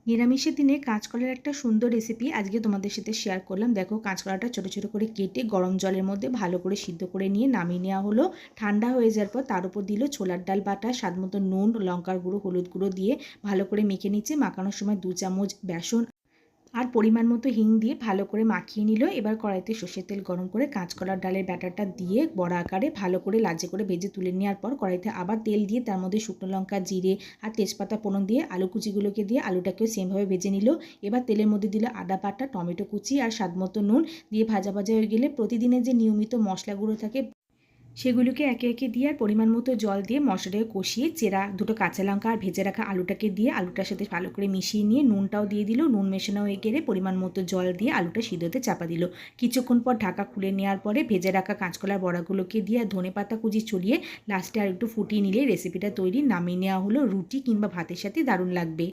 নিরামিষের দিনে কাঁচকলার একটা সুন্দর রেসিপি আজকে তোমাদের সাথে শেয়ার করলাম। দেখো, কাঁচকলাটা ছোটো ছোটো করে কেটে গরম জলের মধ্যে ভালো করে সিদ্ধ করে নিয়ে নামিয়ে নেওয়া হলো। ঠান্ডা হয়ে যাওয়ার পর তার উপর দিল ছোলার ডাল বাটা, স্বাদ মতো নুন, লঙ্কার গুঁড়ো, হলুদ গুঁড়ো দিয়ে ভালো করে মেখে নিচ্ছে। মাখানোর সময় 2 চামচ বেসন আর পরিমাণ মতো হিং দিয়ে ভালো করে মাখিয়ে নিল। এবার কড়াইতে সর্ষের তেল গরম করে কাঁচকলার ডালের ব্যাটারটা দিয়ে বড়া আকারে ভালো করে লালচে করে ভেজে তুলে নেওয়ার পর কড়াইতে আবার তেল দিয়ে তার মধ্যে শুকনো লঙ্কা, জিরে আর তেজপাতা ফোড়ন দিয়ে আলু কুচিগুলোকে দিয়ে আলুটাকেও সেমভাবে ভেজে নিল। এবার তেলের মধ্যে দিল আদা বাটা, টমেটো কুচি আর স্বাদ মতো নুন দিয়ে ভাজা ভাজা হয়ে গেলে প্রতিদিনের যে নিয়মিত মশলাগুলো থাকে সেগুলোকে একে একে দিয়ে আর পরিমাণ মতো জল দিয়ে মশলাটাকে কষিয়ে চেরা 2টো কাঁচা লঙ্কা আর ভেজে রাখা আলুটাকে দিয়ে আলুটার সাথে ভালো করে মিশিয়ে নিয়ে নুনটাও দিয়ে দিল। নুন মেশানো হয়ে গেলে পরিমাণ মতো জল দিয়ে আলুটা সিদ্ধতে চাপা দিল। কিছুক্ষণ পর ঢাকা খুলে নেওয়ার পরে ভেজে রাখা কাঁচকলার বড়াগুলোকে দিয়ে আর ধনেপাতা কুচি ছড়িয়ে লাস্টে আর একটু ফুটিয়ে নিলে রেসিপিটা তৈরি। নামিয়ে নেওয়া হলো। রুটি কিংবা ভাতের সাথে দারুণ লাগবে।